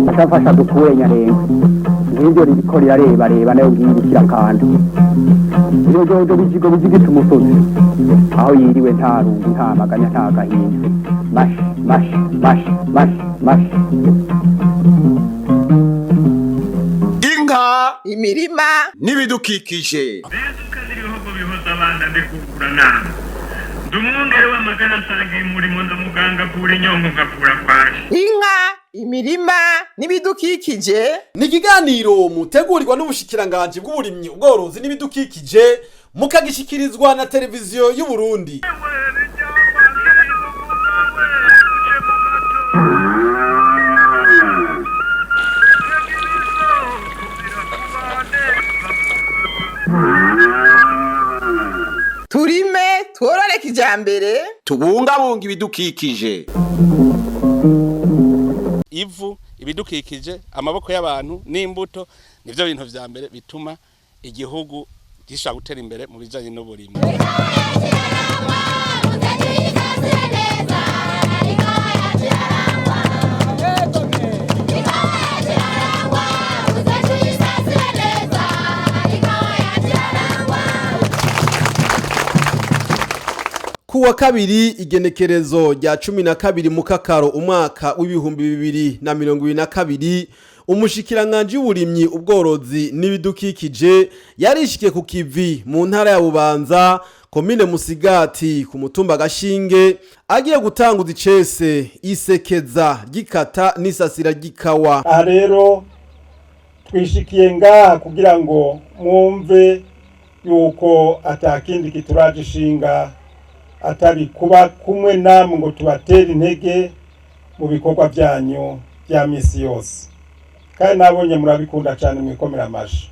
Ashafasha dukure nyarenga n'ibyo riko rirareba nayo ngirukira kandi iyo jojo bijigita umusozi aho yiriwe nta rungu nta maganya nta gahinda mash inka imirima n'ibidukikije bezuka n'ibihugu bihoza abana ndekukura nama ndumwongere w'amagana nsangiye umurimo ndamuganga kura inyongo ngakura kwaje inka imirima n'ibidukikije ni ikiganiro mutegurirwa n'Umushikiranganji bw'uburimyi ubworozi n'ibidukikije mukagishikirizwa na televiziyo y'u Burundi. turime tworore kijambere Tubungabunga ibidukikije. Ivu ibidukikije amaboko y'abantu n'imbuto nivyo bintu vya mbere bituma igihugu gishaka gutera imbere mu bijanye n'uburimyi. Kuwa kabiri igenekerezo rya 12 mukakaro umwaka w'ibihumbi 2022 Umushikiranganji w'uburimyi ubworozi n'ibidukikije yarishikiye ku Kivi mu ntara ya Bubanza komine Musigati ku mutumba Gashinge agiye gutanguza icese isekeza ry'ikata n'isasira ry'ikawa. Aha rero twishikiye ngaha kugira ngo mwumve yuko atakindi kituragishinga atari kuba kumwe namwe ngo tubatere intege mu bikorwa byanyu bya misi yose, kandi nabonye murabikunda cyane mwikomera amashi.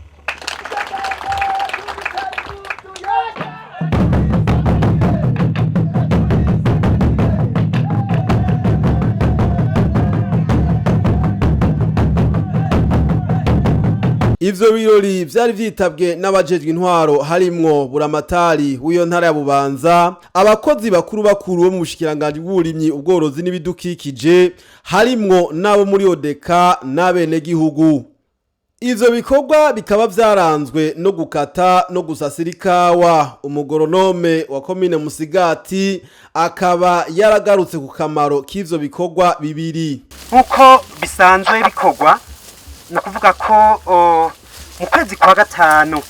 Ivyo birori vyari vyitabwe n'abajejwe intwaro harimwo buramatari w'iyo ntara ya Bubanza, abakozi bakuru bo mu Bushikiranganji bw'uburimyi ubworozi n'ibidukikije harimwo nabo muri Odeka n'abene gihugu. Ivyo bikorwa bikaba vyaranzwe no gukata no gusasira ikawa. Umugoronome wa komine Musigati akaba yaragarutse ku kamaro k'ivyo bikorwa bibiri. Uko bisanzwe bikorwa nukuvuga ko mu kwezi kwa gatanu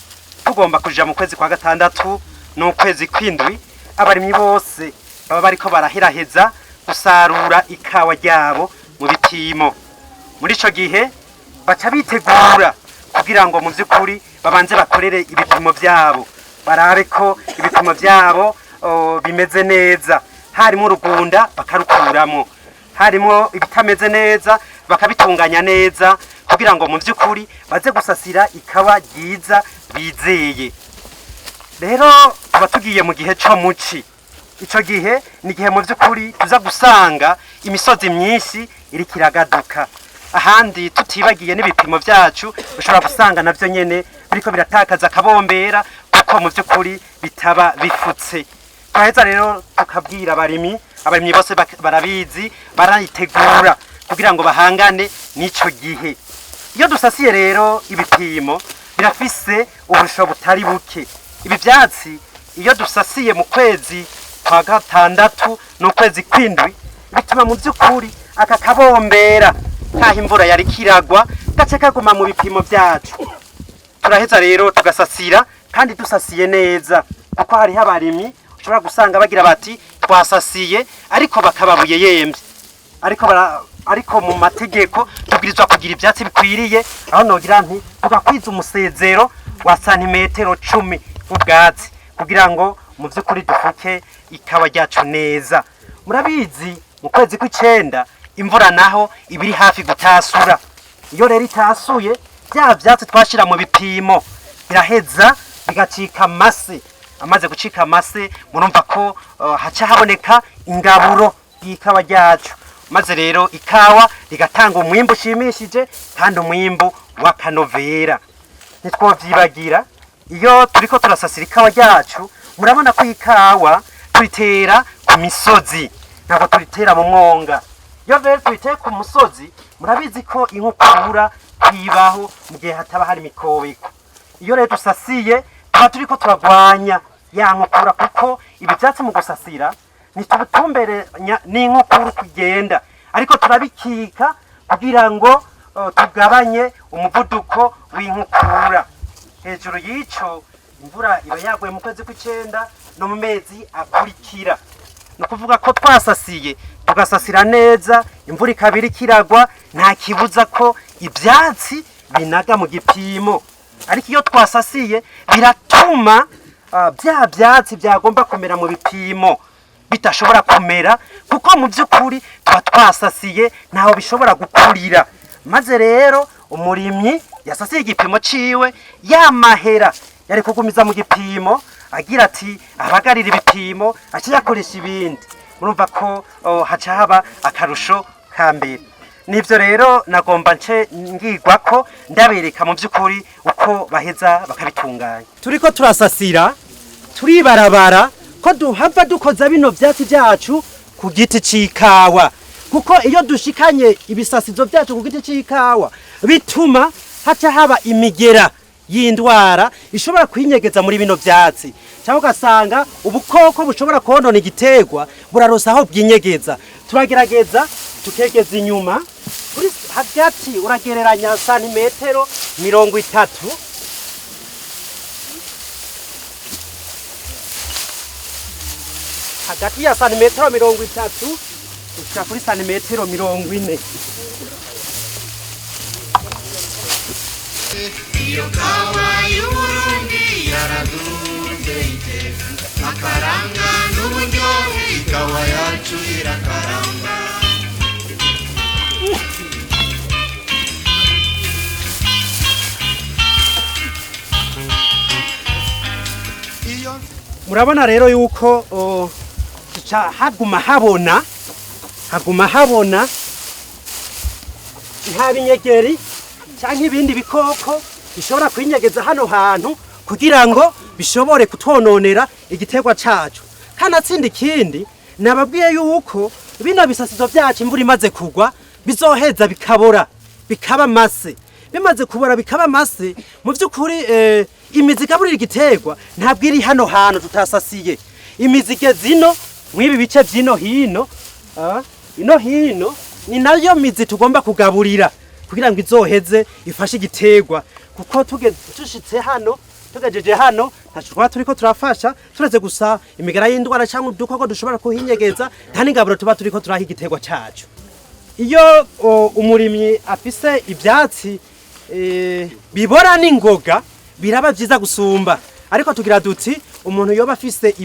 tugomba kuja mu kwezi kwa gatandatu no kwezi kwindwi abarimyi bose baba bariko barahiraheza gusarura ikawa ryabo mu bitimo. Muri ico gihe baca bitegura kugira ngo mu vy'ukuri babanze bakorere ibipimo vyabo, barabe ko ibipimo vyabo bimeze neza, harimo urugunda bakarukuramo, harimo ibitameze neza bakabitunganya neza kugira ngo mu vy'ukuri baze gusasira ikawa ryiza bizeye. Rero tuba tugiye mu gihe cyo muci, ico gihe ni gihe mu vy'ukuri tuza gusanga imisozi myinshi iri kiragaduka, ahandi tutibagiye n'ibipimo vyacu ushobora gusanga navyo nyene biriko biratakaza kabombera kuko mu vy'ukuri bitaba bifutse. Twaheza rero tukabwira abarimyi bose barabizi, barayitegura kugira ngo bahangane n'ico gihe. Iyo dusasiye rero ibipimo birafise ubusho butari buke. Ibi vyatsi iyo dusasiye mu kwezi kwa gatandatu no kwezi kwindwi bituma mu vy'ukuri aka kabombera ntaho imvura yari kiragwa gace kaguma mu bipimo vyacu. Turaheza rero tugasasira kandi dusasiye neza, kuko hariho abarimyi ushobora gusanga bagira bati twasasiye ariko bakababuye yemvye, ariko mu mategeko tubwirizwa kugira ivyatsi bikwiriye, aho nogira nti tugakwiza umusezero wa santimetero 10 ubwatsi kugira ngo mu vy'ukuri dufuke ikawa ryacu neza. Murabizi mu kwezi kw'icenda imvura naho ibiri hafi gutasura. Iyo rero itasuye bya vyatsi twashira mu bipimo biraheza bigacika amase. Amaze gucika amase murumva ko haca haboneka ingaburo y'ikawa ryacu, maze rero ikawa rigatanga umwimbu ushimishije kandi umwimbu w'akanovera. Ntitwovyibagira iyo turiko turasasira ikawa ryacu, murabona ko ikawa turitera ku misozi ntabwo turitera mu mwonga. iyo rero twiteye ku musozi murabizi ko inkukura kwibaho mu gihe hataba hari imikobeko. Iyo rero dusasiye tuba turiko turagwanya ya nkukura, kuko ibi vyatsi mu gusasira ntitubitumberanya n'inkukura kugenda, ariko turabikika kugira ngo tugabanye umuvuduko w'inkukura. Hejuru y'ico imvura iba yaguye mu kwezi kw'icenda no mu mezi akurikira. No kuvuga ko twasasiye tugasasira neza, imvura ikabiri kiragwa, nta kibuza ko ivyatsi binaga mu gipimo. Ariko iyo twasasiye biratuma bya byatsi byagomba kumera mu bipimo bitashobora kumera, kuko mu by'ukuri tuba twasasiye ntaho bishobora gukurira. Maze rero umurimyi yasasiye igipimo ciwe, yamahera yari kugumiza mu gipimo agira ati abagarira ibipimo aciyakoresha ibindi. Murumva ko haca haba akarusho ka mbere. Nivyo rero nagomba nce ngirwa ko ndabereka mu by'ukuri uko baheza bakabitunganya. Turiko turasasira turibarabara ko duhava dukoza bino vyatsi byacu ku giti c'ikawa, kuko iyo dushikanye ibisasizo byacu ku giti c'ikawa bituma haca haba imigera y'indwara ishobora kwinyegeza muri bino vyatsi, cyangwa ugasanga ubukoko bushobora konona igiterwa burarosa aho bwinyegeza. Turagerageza tukegeza inyuma kuri hagati, uragereranya santimetero 30 hagati ya santimetero 30 ushika kuri santimetero 40. Iyo kawa y'Uburundi yaraduze iteka akaranga n'uburyohe, ikawa yacu irakaramba. Murabona rero yuko haguma habona nta binyegeri cyangwa ibindi bikoko bishobora kwinyegeza hano hantu kugira ngo bishobore kutwononera igiterwa cacu. Kandi atsindi kindi nababwiye yuko bino bisasizo byacu imvura imaze kugwa bizoheza bikabora bikaba mase. Bimaze kubora bikaba mase, mu by'ukuri imizi igaburira igiterwa ntabwo iri hano hantu tutasasiye. Imizige zino mwibi bice byino hino ino hino ni nayo mizi tugomba kugaburira kugira ngo izoheze ifashe igiterwa, kuko tushitse hano tugejeje hano ntashobora turiko turafasha tureze gusa imigara y'indwara cyangwa udukoko dushobora kuhinyegeza, nta n'ingaburo tuba turiko turaha igiterwa cacu. Iyo umurimyi afise ivyatsi bibora n'ingoga biraba byiza gusumba, ariko tugira duti umuntu yoba afise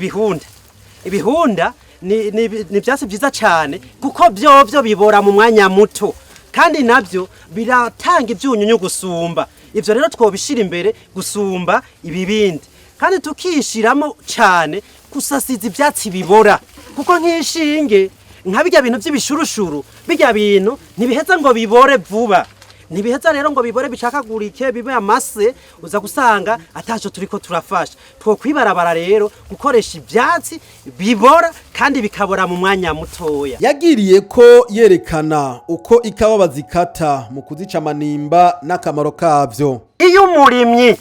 ibihunda ni byatsi byiza cyane, kuko byo bibora mu mwanya muto kandi nabyo biratanga ibyunyunyu gusumba. Ivyo rero twobishira imbere gusumba ibibindi, kandi tukishiramo cyane gusasiza ibyatsi bibora, kuko nk'ishinge nka bijya bintu by'ibishurushuru bijya bintu ntibiheza ngo bibore vuba, ntibiheza rero ngo bibore bicakagurike bibe amase, uza gusanga ataco turiko turafasha. Two kwibarabara rero gukoresha ivyatsi bibora kandi bikabora mu mwanya mutoya. Yagiriye ko yerekana uko ikawa bazikata mu kuzica amanimba n'akamaro kavyo. Iyo umurimyi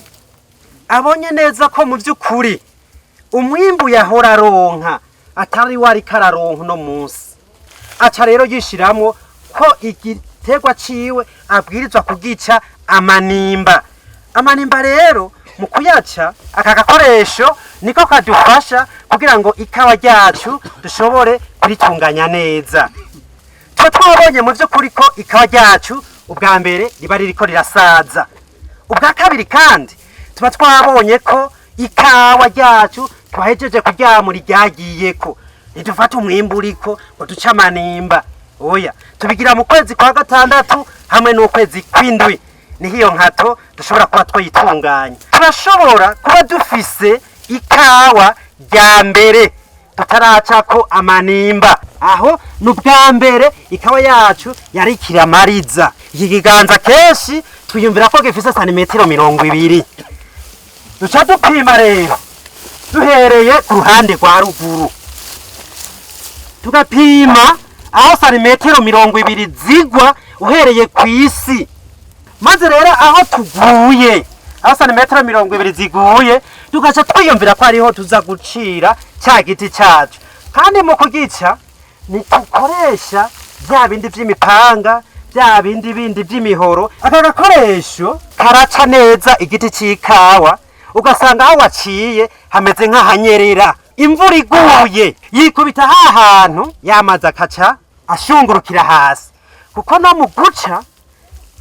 abonye neza ko mu by'ukuri umwimbu yahora aronka atari wari kararonka no munsi, aca rero yishiramwo ko igiterwa ciwe abwirizwa kugica amanimba. Amanimba rero mu kuyaca aka gakoresho niko kadufasha kugira ngo ikawa ryacu dushobore kuritunganya neza. Tuba twabonye mu by'ukuri ko ikawa ryacu ubwa mbere riba ririko rirasaza, ubwa kabiri kandi tuba twabonye ko ikawa ryacu twahejeje kuryamura ryagiyeko. Ntidufata umwimbu uriko ngo duce amanimba, oya, tubigira mu kwezi kwa gatandatu hamwe n'ukwezi kw'indwi, niho iyo nkato dushobora kuba twayitunganya. Turashobora kuba dufise ikawa rya mbere tutaracako amanimba, aho n'ubwa mbere ikawa yacu yari kiramariza. Iki kiganza kenshi twiyumvira ko gifise santimetero 20. Duca dupima rero duhereye ku ruhande rwa ruguru, tugapima aho santimetero 20 zigwa uhereye ku isi. Maze rero aho tuguye, aho santimetero 20 ziguye, tugaca twiyumvira ko ariho tuza gucira cya giti cyacu. Kandi mu kugica nitukoresha bya bindi vy'imipanga, bya bindi vy'imihoro. Aka gakoresho karaca neza igiti c'ikawa, ugasanga aho waciye hameze nk'ahanyerera. Imvura iguye yikubita hantu yamaze akaca ashungurukira hasi. Kuko no mu guca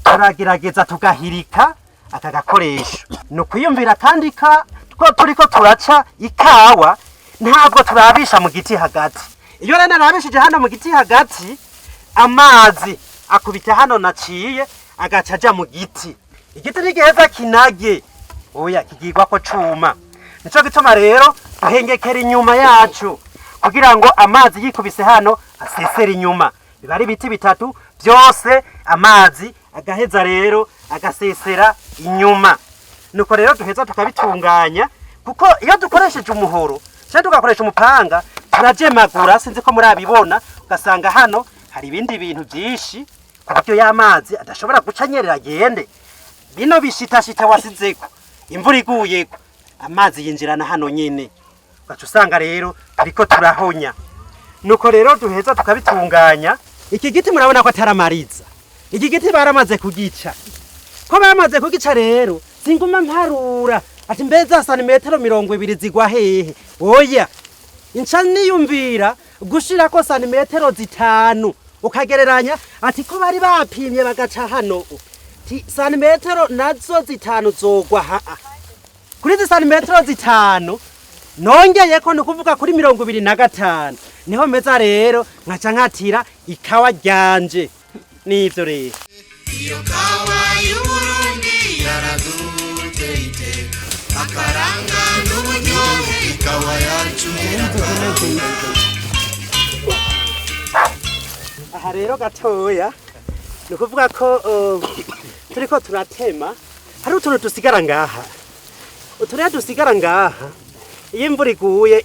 turagerageza tugahirika aka gakoresho. No kwiyumvira kandi ko turiko turaca ikawa ntabwo turabisha mu giti hagati. Iyo rero narabishije hano mu giti hagati, amazi akubita hano naciye agaca aja mu giti. Igiti nigiheza kinage, oya kigirwa ko cuma. Nico gituma rero duhengekera inyuma yacu kugira ngo amazi yikubise hano asesera inyuma. Biba ari biti bitatu byose amazi agaheza rero agasesera inyuma. Nuko rero duheza tukabitunganya, kuko iyo dukoresheje umuhoro cyangwa tugakoresha umupanga turajemagura, sinzi ko murabibona, ugasanga hano hari ibindi bintu byinshi ku buryo y'amazi adashobora gucanyerera agende. Bino bishitashita wasizeko imvura iguyeko amazi yinjirana hano nyene, ugaca usanga rero ariko turahonya. Nuko rero duheza tukabitunganya. Iki giti murabona ko ataramariza, iki giti baramaze kugica. Ko bamaze kugica rero singuma mparura ati mbeza santimetero 20 zigwa hehe. Oya, inca niyumvira gushira ko santimetero 5 ukagereranya ati ko bari bapimye bagaca hano ti santimetero nazo 5 zogwa haa. Kuri zi santimetero 5 nongeye ko nukuvuga kuri 25 niho meza rero nkaca nkatira ikawa ryanje. Nivyo rero iyo kawa y'Uburundi yaraduze iteka akaranga n'uburyohe ikawa yacu irakaranga. Aha rero gatoya nukuvuga ko turiko turatema, hari utuntu dusigara ngaha. Utuntu dusigara ngaha iyo imvura iguye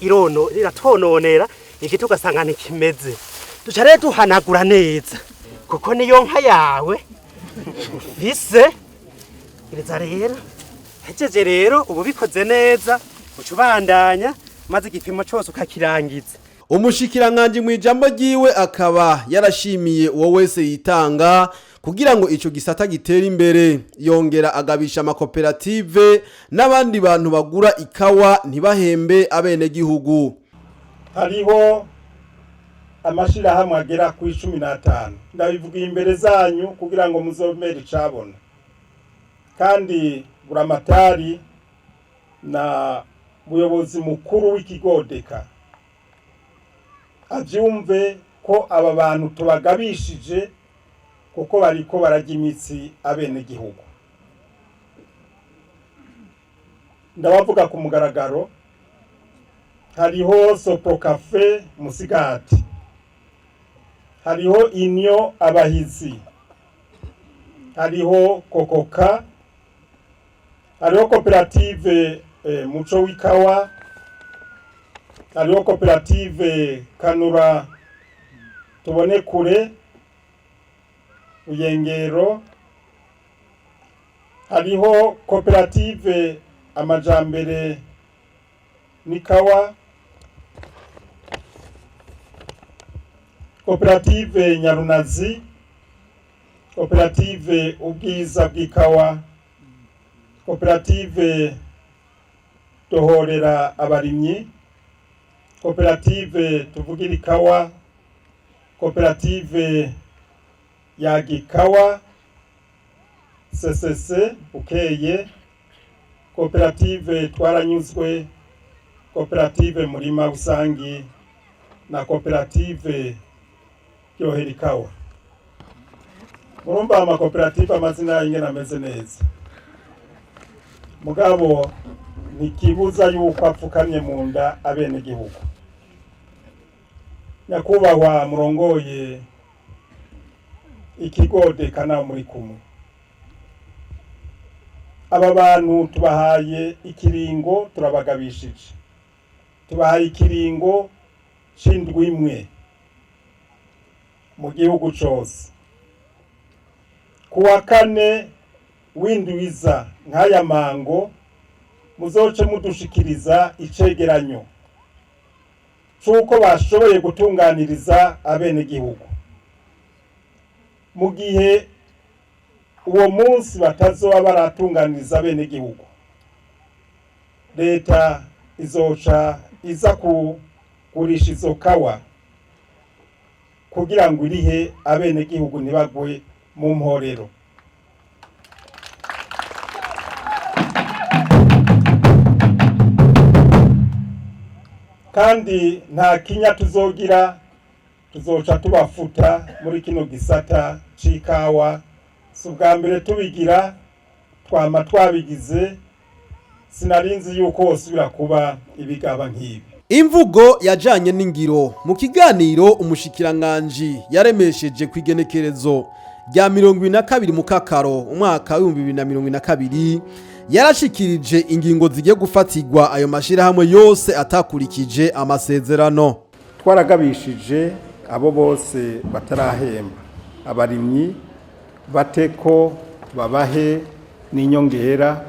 iratononera igiti ugasanga ntikimeze. Duca rero duhanagura neza kuko niyo nka yawe ufise. Gereza rero hejeje rero ubu bikoze neza ucubandanya maze igipimo cyose ukakirangiza. Umushikiranganji mw'ijambo ryiwe akaba yarashimiye uwo wese yitanga kugira ngo ico gisata gitera imbere, yongera agabisha amakoperative n'abandi bantu bagura ikawa ntibahembe abene gihugu. Hariho amashirahamwe agera ku 15 ndabivuga imbere zanyu kugira ngo muzomere icabona. Kandi buramatari na buyobozi mukuru w'ikigodeka avyumve ko aba bantu tubagabishije kuko bariko barajya imitsi abene gihugu. Ndabavuga ku mugaragaro, hariho Sopo Cafe Musigati, hariho Inyo Abahizi, hariho Kokoka, hariho koperative Muco w'ikawa, hariho koperative Kanura Tubone Kure Uyengero, hariho koperative Amajambere n'ikawa, koperative Nyarunazi, koperative Ubwiza bw'ikawa, koperative Dohorera abarimyi, koperative Tuvugira ikawa, koperative Yagiye, CCC Bukeye, koperative Twaranyuzwe, koperative Murima Usangi na koperative Ryohera ikawa. Murumva amakoperative amazina y'ingene ameze neza, mugabo ntikibuza yuko apfukamye mu nda abene gihugu. Nyakubahwa murongoye ikigodeka na muri kumwe, aba bantu tubahaye ikiringo, turabagabishije tubahaye ikiringo c'indwi imwe. mu gihugu cyose. Kuwa kane w'indwiza nk'aya mango muzoce mudushikiriza icegeranyo c'uko bashoboye gutunganiriza abenegihugu. Mu gihe uwo munsi batazoba baratunganiriza abenegihugu, leta izoca iza kugurisha izo kawa kugira ngo irihe abenegihugu ntibagwe mu mporero. Kandi nta kinya tuzogira, tuzoca tubafuta muri kino gisata c'ikawa. Si ubwa mbere tubigira, twama twabigize, sinarinzi yuko wosubira kuba ibigaba nk'ibi. Imvugo yajanye n'ingiro mu kiganiro umushikiranganji yaremesheje kw'igenekerezo rya 22 mu kakaro umwaka wa 2022 yarashikirije ingingo zigiye gufatirwa ayo mashirahamwe yose atakurikije amasezerano. Twaragabishije abo bose batarahemba abarimyi bateko babahe n'inyongera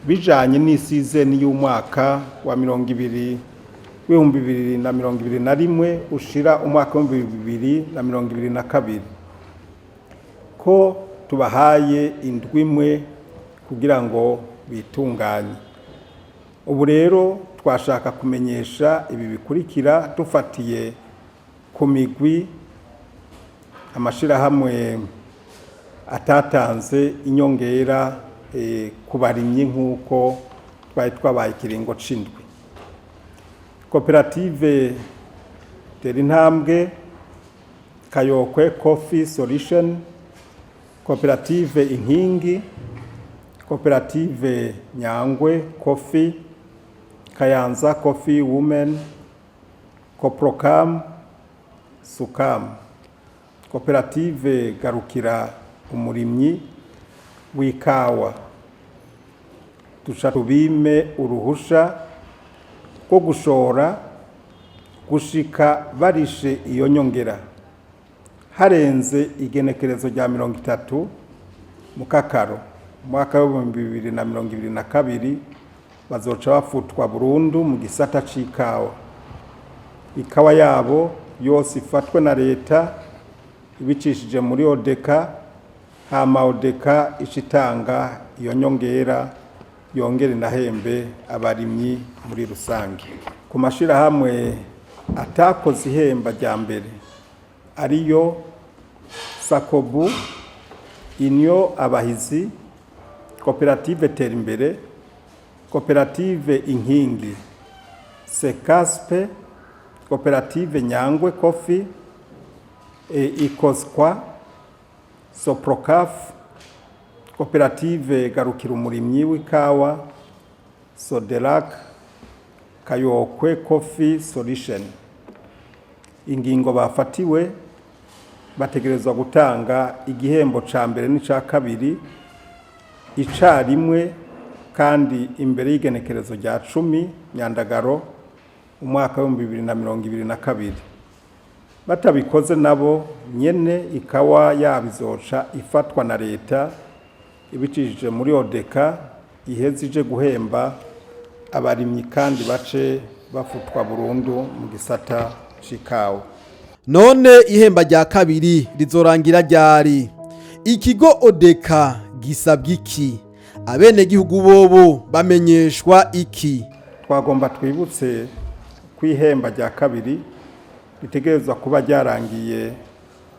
bijanye n'isizeni y'umwaka wa 2021 ushira umwaka wa 2022 ko tubahaye indwimwe kugira ngo bitunganye. Ubu rero twashaka kumenyesha ibi bikurikira dufatiye ku migwi amashirahamwe atatanze inyongera ku barimyi nk'uko twari twabaye ikiringo c'indwi. Koperative Terintambwe, Kayokwe Coffee Solution, Koperative Inkingi, Koperative Nyangwe Coffee, Kayanza Coffee Women, Koprokam, Sukam, Koperative Garukira Umurimyi w'ikawa. Duca tubime uruhusha ko gushora gushika barishe iyo nyongera harenze igenekerezo rya 30 mu kakaro mwaka wa 2022 bazoca bafutwa burundu mu gisata c'ikawa. Ikawa yabo yose ifatwe na leta ibicishije muri odeka, hama odeka icitanga iyo nyongera yongere nahembe abarimyi muri rusange. Ku mashirahamwe atakoze ihemba rya mbere ariyo Sakobu, Inyo Abahizi, Koperative Terimbere, Koperative Inkingi, Sekaspe, Koperative Nyangwe Coffee, Ikoskwa, Soprokaf, Koperative Garukira Umurimyi w'ikawa, Sodelak, Kayokwe Coffee Solution. Ingingo bafatiwe bategerezwa gutanga igihembo ca mbere n'ica kabiri icarimwe kandi imbere y'igenekerezo rya 10 Nyandagaro umwaka wa 2022. Batabikoze nabo nyene ikawa yabizoca ifatwa na leta ibicishije muri odeka ihezije guhemba abarimyi kandi bace bafutwa burundu mu gisata c'ikawa. None ihemba rya kabiri rizorangira ryari? Ikigo odeka gisabwa iki? Abenegihugu bobo bamenyeshwa iki? Twagomba twibutse kw'ihemba rya kabiri ritegerezwa kuba ryarangiye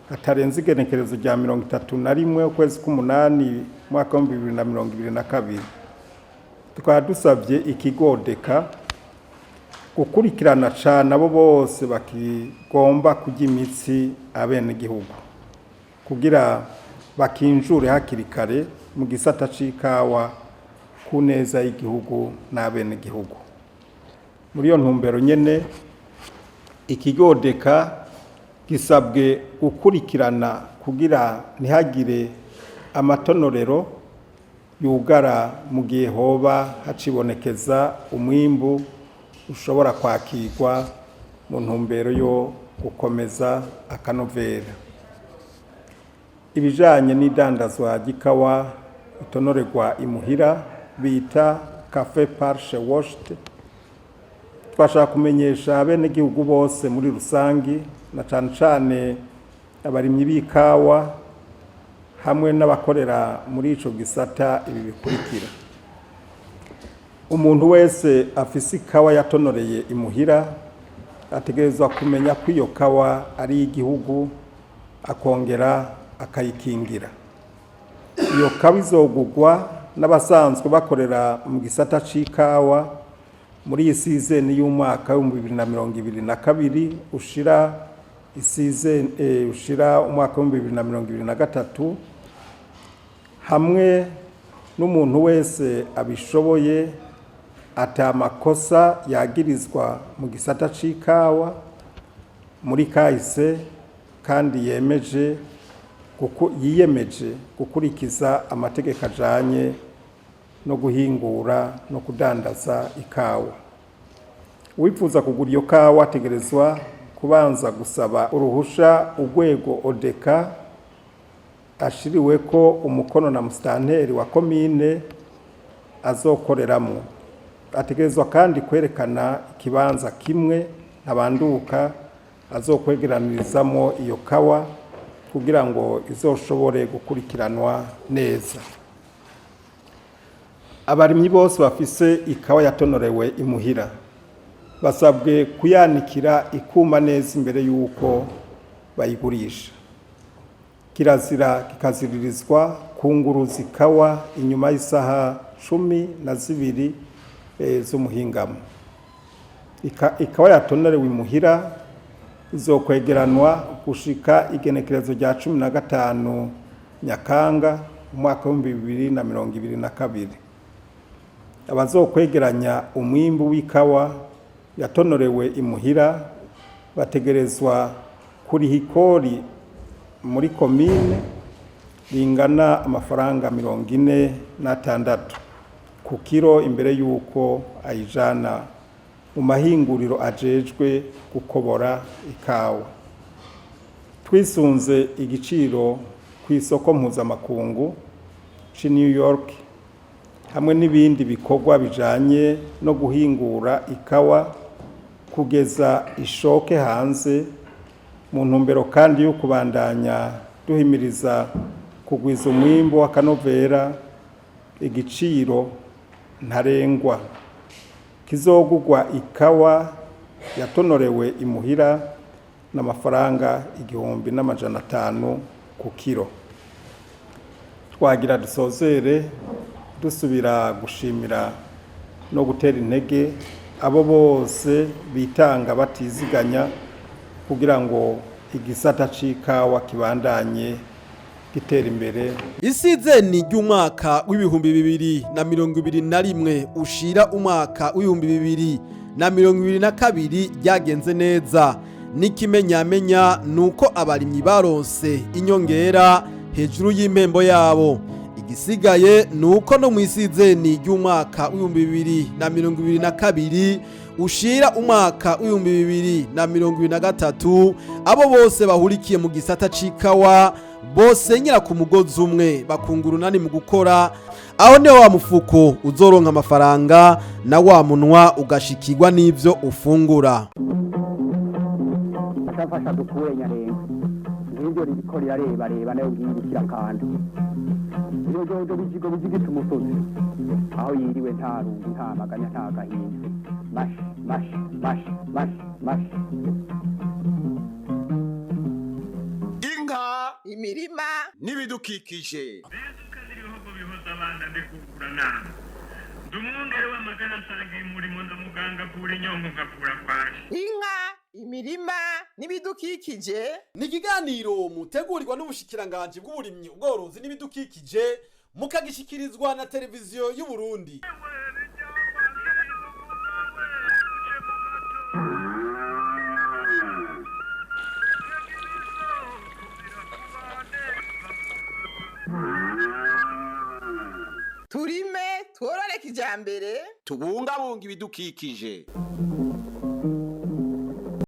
hatarenze igenekerezo rya 31 ukwezi k'umunani mwaka wa 2022. Tukaba dusabye ikigo odeka gukurikirana cyane abo bose bakigomba kujya imitsi abenegihugu kugira bakinjure hakiri kare mu gisata c'ikawa ku neza y'igihugu n'abenegihugu. Muri iyo ntumbero nyene ikigo odeka gisabwe gukurikirana kugira ntihagire amatonorero yugara mu gihe hoba hacibonekeza umwimbu ushobora kwakirwa mu ntumbero yo gukomeza akanovera. ibijanye n'idandazwa ry'ikawa itonorerwa imuhira bita cafe parshe washed. Twashaka kumenyesha bene gihugu bose muri rusangi na cane abarimyi b'ikawa hamwe n'abakorera muri ico gisata ibi bikurikira. Umuntu wese afise ikawa yatonoreye imuhira ategerezwa kumenya ko iyo kawa ari igihugu akongera akayikingira. Iyo kawa izogugwa n'abasanzwe bakorera mu gisata c'ikawa muri iyi season y'umwaka wa 2022 ushira umwaka wa 2023 hamwe n'umuntu wese abishoboye atamakosa yagirizwa mu gisata c'ikawa muri kahise kandi yiyemeje gukurikiza amategeko ajanye no guhingura no kudandaza ikawa. Uwifuza kugura iyo kawa ategerezwa kubanza gusaba uruhusha urwego odeka ashiriweko umukono na musitanteri wa komine azokoreramo. Ategerezwa kandi kwerekana ikibanza kimwe ntabanduka azokwegeranirizamo iyo kawa kugira ngo izoshobore gukurikiranwa neza. Abarimyi bose bafise ikawa yatonorewe imuhira basabwe kuyanikira ikuma neza imbere yuko bayigurisha. Kirazira kikaziririzwa kunguruza ikawa inyuma y'isaha 12 z'umuhingamo. Ikawa yatonorewe imuhira izokwegeranwa gushika igenekerezo rya 15 Nyakanga umwaka wa 2022. Abazokwegeranya umwimbu w'ikawa yatonorewe imuhira bategerezwa kuriha ikori muri komine ringana amafaranga 46 ku kiro imbere yuko ayijana mu mahinguriro ajejwe gukobora ikawa. Twisunze igiciro ku isoko mpuzamakungu ci New York hamwe n'ibindi bikorwa bijanye no guhingura ikawa kugeza ishoke hanze mu ntumbero kandi yo kubandanya duhimiriza kugwiza umwimbo w'akanovera. Igiciro ntarengwa kizogugwa ikawa yatonorewe imuhira n'amafaranga 1,500 ku kiro. Twagira dusozere dusubira gushimira no gutera intege abo bose bitanga batiziganya kugira ngo igisata c'ikawa kibandanye gitera imbere. Isizeni ry'umwaka w'2021 ushira umwaka w'2022 ryagenze neza. N'ikimenyamenya nuko abarimyi baronse inyongera hejuru y'impembo yabo. Igisigaye nuko no mwisizeni ry'umwaka w'2022 ushira umwaka w'2023 abo bose bahurikiye mu gisata c'ikawa bose nyira ku mugozi umwe bakungurunani mu gukora. Aho niho wa mufuko uzoronka amafaranga na wa munwa ugashikirwa n'ivyo ufungura. Ashafasha dukure nyarenga ngivyo ribiko rirareba nayo bwirukira kandi iyo jojo bijigo bijigita umusozi aho yiriwe nta rungu nta maganya nta gahinda mash inka imirima n'ibidukikije. Bezuka n'ibihugu bihoza abana ndikukura nama ndumwungere w'amagana nsangiye umurimo ndamuganga kuri nyongo ngakura kwaje. inka imirima n'ibidukikije Ni ikiganiro mutegurirwa n'Umushikiranganji bw'uburimyi ubworozi n'ibidukikije mukagishikirizwa na televiziyo y'u Burundi. turime tworore kijambere Tubungabunga ibidukikije.